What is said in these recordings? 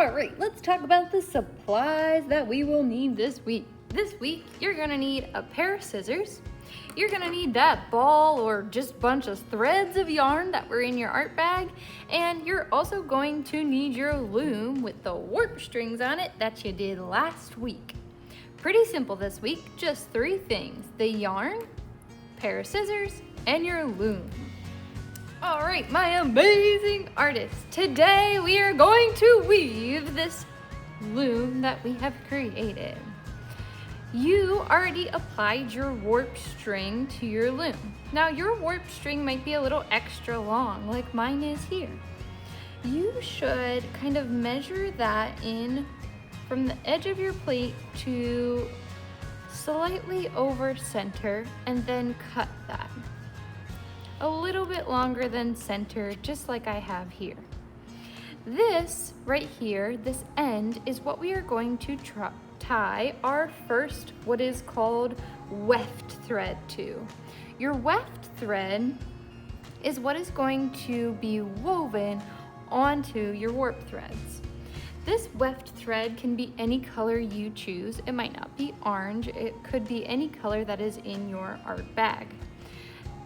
All right, let's talk about the supplies that we will need this week. This week, you're gonna need a pair of scissors. You're gonna need that ball or just bunch of threads of yarn that were in your art bag. And you're also going to need your loom with the warp strings on it that you did last week. Pretty simple this week, just 3 things: the yarn, pair of scissors, and your loom. All right, my amazing artists, today we are going to weave this loom that we have created. You already applied your warp string to your loom. Now your warp string might be a little extra long, like mine is here. You should kind of measure that in from the edge of your plate to slightly over center, and then cut that a little bit longer than center, just like I have here. This right here, this end, is what we are going to tie our first, what is called weft thread to. Your weft thread is what is going to be woven onto your warp threads. This weft thread can be any color you choose. It might not be orange, it could be any color that is in your art bag.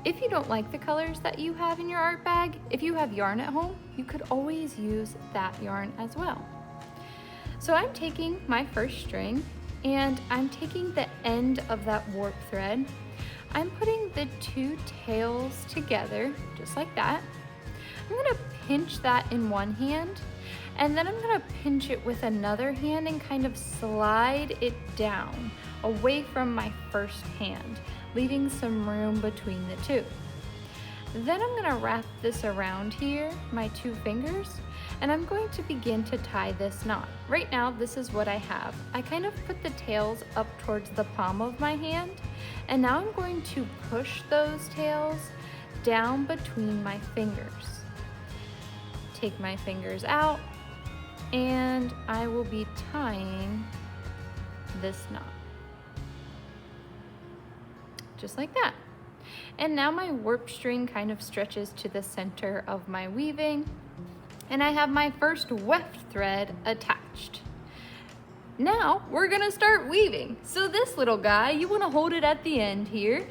If you don't like the colors that you have in your art bag, if you have yarn at home, you could always use that yarn as well. So I'm taking my first string and I'm taking the end of that warp thread. I'm putting the 2 tails together, just like that. I'm gonna pinch that in one hand, and then I'm gonna pinch it with another hand and kind of slide it down away from my first hand, leaving some room between the 2. Then I'm gonna wrap this around here, my 2 fingers, and I'm going to begin to tie this knot. Right now, this is what I have. I kind of put the tails up towards the palm of my hand, and now I'm going to push those tails down between my fingers. Take my fingers out, and I will be tying this knot. Just like that. And now my warp string kind of stretches to the center of my weaving, and I have my first weft thread attached. Now we're gonna start weaving. So this little guy, you wanna hold it at the end here.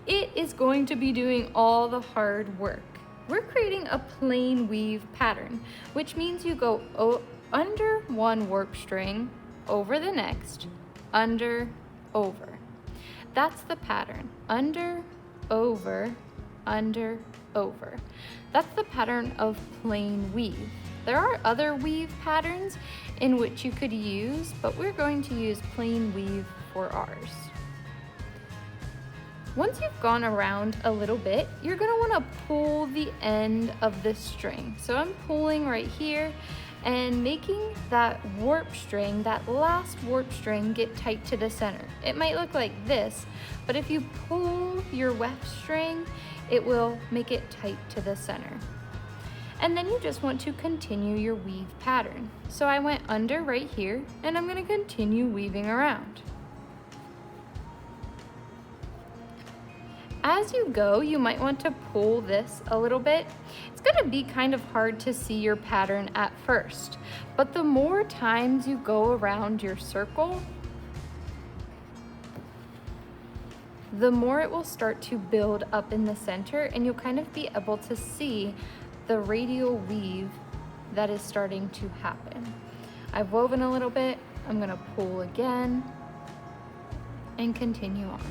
It is going to be doing all the hard work. We're creating a plain weave pattern, which means you go under one warp string, over the next, under, over. That's the pattern: under, over, under, over. That's the pattern of plain weave. There are other weave patterns in which you could use, but we're going to use plain weave for ours. Once you've gone around a little bit, you're gonna wanna pull the end of this string. So I'm pulling right here and making that warp string, that last warp string, get tight to the center. It might look like this, but if you pull your weft string, it will make it tight to the center. And then you just want to continue your weave pattern. So I went under right here, and I'm gonna continue weaving around. As you go, you might want to pull this a little bit. It's gonna be kind of hard to see your pattern at first, but the more times you go around your circle, the more it will start to build up in the center, and you'll kind of be able to see the radial weave that is starting to happen. I've woven a little bit, I'm gonna pull again and continue on.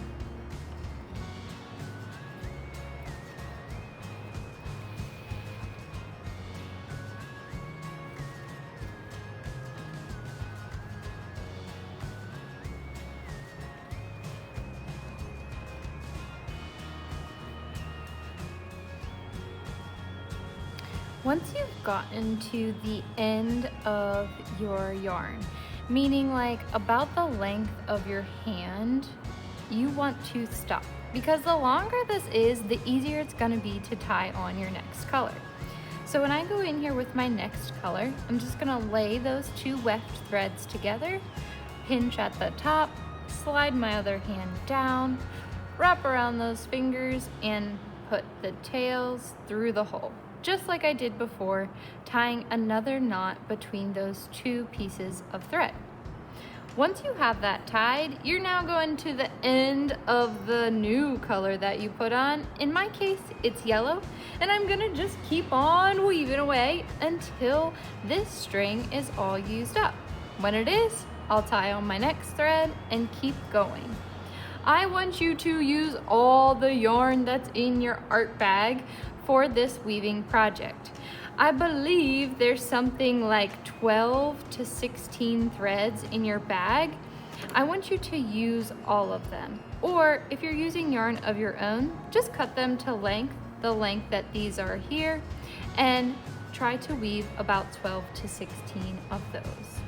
Once you've gotten to the end of your yarn, meaning like about the length of your hand, you want to stop, because the longer this is, the easier it's going to be to tie on your next color. So when I go in here with my next color, I'm just going to lay those 2 weft threads together, pinch at the top, slide my other hand down, wrap around those fingers, and put the tails through the hole. just like I did before, tying another knot between those two pieces of thread. Once you have that tied, you're now going to the end of the new color that you put on. In my case, it's yellow, and I'm gonna just keep on weaving away until this string is all used up. When it is, I'll tie on my next thread and keep going. I want you to use all the yarn that's in your art bag for this weaving project. I believe there's something like 12 to 16 threads in your bag. I want you to use all of them. Or if you're using yarn of your own, just cut them to length, the length that these are here, and try to weave about 12 to 16 of those.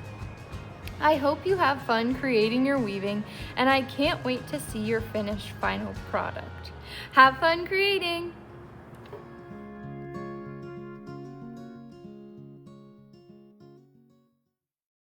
I hope you have fun creating your weaving, and I can't wait to see your finished final product. Have fun creating!